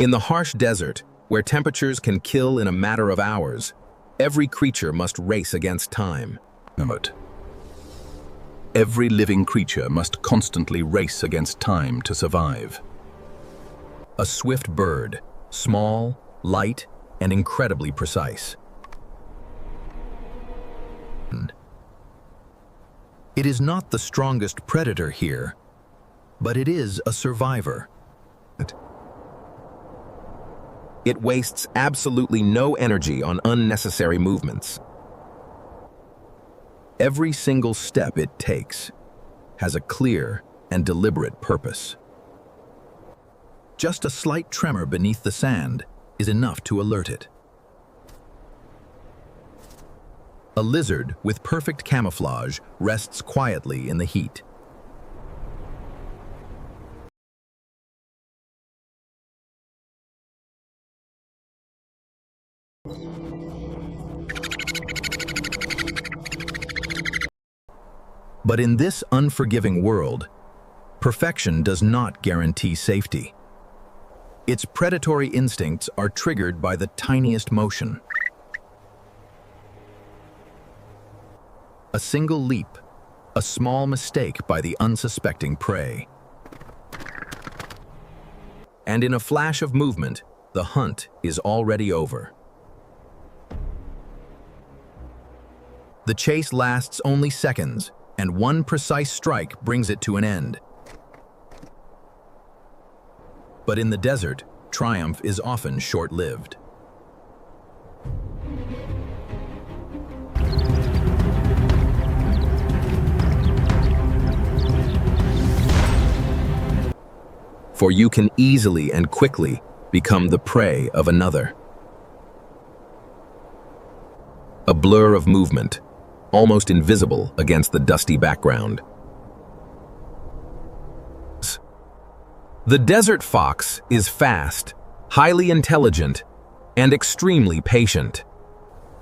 In the harsh desert, where temperatures can kill in a matter of hours, every creature must race against time. Every living creature must constantly race against time to survive. A swift bird, small, light, and incredibly precise. It is not the strongest predator here, but it is a survivor. It wastes absolutely no energy on unnecessary movements. Every single step it takes has a clear and deliberate purpose. Just a slight tremor beneath the sand is enough to alert it. A lizard with perfect camouflage rests quietly in the heat. But in this unforgiving world, perfection does not guarantee safety. Its predatory instincts are triggered by the tiniest motion. A single leap, a small mistake by the unsuspecting prey. And in a flash of movement, the hunt is already over. The chase lasts only seconds, and one precise strike brings it to an end. But in the desert, triumph is often short-lived. For you can easily and quickly become the prey of another. A blur of movement, almost invisible against the dusty background. The desert fox is fast, highly intelligent, and extremely patient.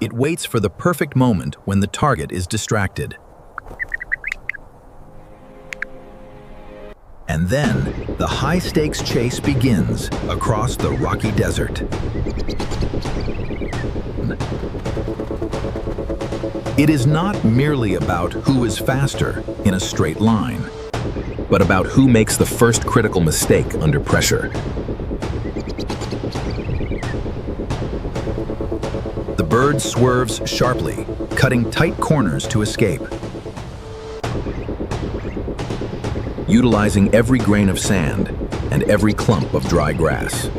It waits for the perfect moment when the target is distracted. And then, the high-stakes chase begins across the rocky desert. It is not merely about who is faster in a straight line, but about who makes the first critical mistake under pressure. The bird swerves sharply, cutting tight corners to escape. Utilizing every grain of sand and every clump of dry grass.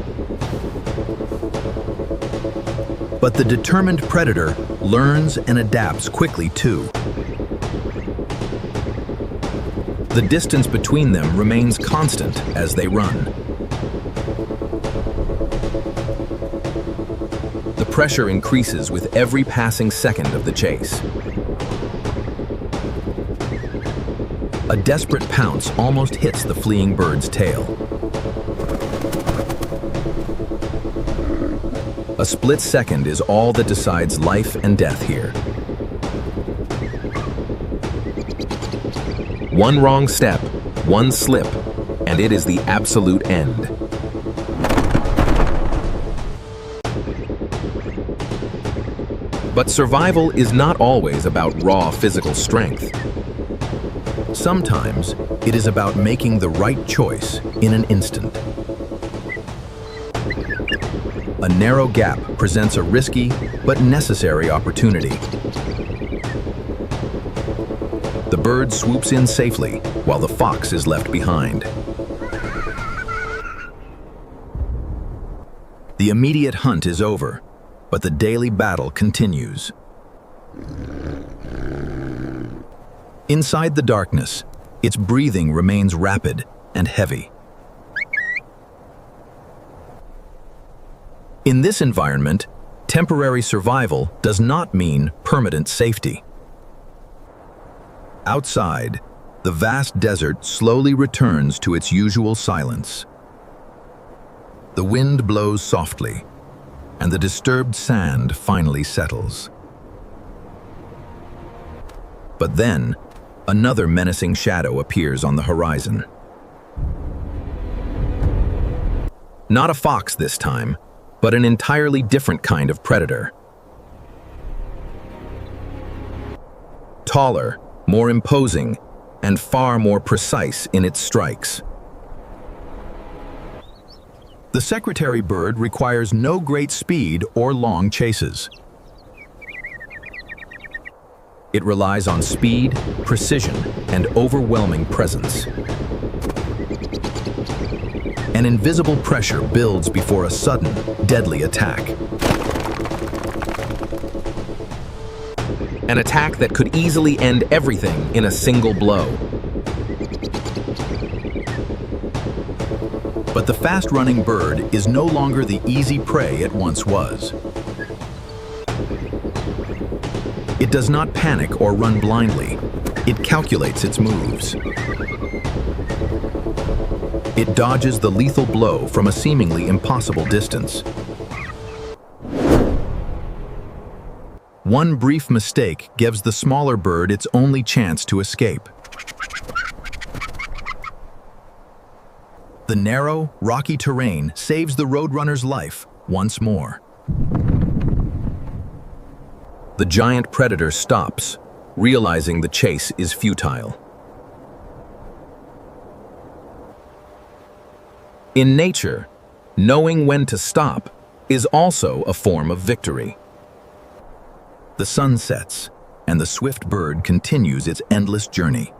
But the determined predator learns and adapts quickly too. The distance between them remains constant as they run. The pressure increases with every passing second of the chase. A desperate pounce almost hits the fleeing bird's tail. A split second is all that decides life and death here. One wrong step, one slip, and it is the absolute end. But survival is not always about raw physical strength. Sometimes it is about making the right choice in an instant. A narrow gap presents a risky but necessary opportunity. The bird swoops in safely while the fox is left behind. The immediate hunt is over, but the daily battle continues. Inside the darkness, its breathing remains rapid and heavy. In this environment, temporary survival does not mean permanent safety. Outside, the vast desert slowly returns to its usual silence. The wind blows softly, and the disturbed sand finally settles. But then, another menacing shadow appears on the horizon. Not a fox this time, but an entirely different kind of predator. Taller, more imposing, and far more precise in its strikes. The secretary bird requires no great speed or long chases. It relies on speed, precision, and overwhelming presence. An invisible pressure builds before a sudden, deadly attack. An attack that could easily end everything in a single blow. But the fast-running bird is no longer the easy prey it once was. It does not panic or run blindly. It calculates its moves. It dodges the lethal blow from a seemingly impossible distance. One brief mistake gives the smaller bird its only chance to escape. The narrow, rocky terrain saves the Roadrunner's life once more. The giant predator stops, realizing the chase is futile. In nature, knowing when to stop is also a form of victory. The sun sets, and the swift bird continues its endless journey.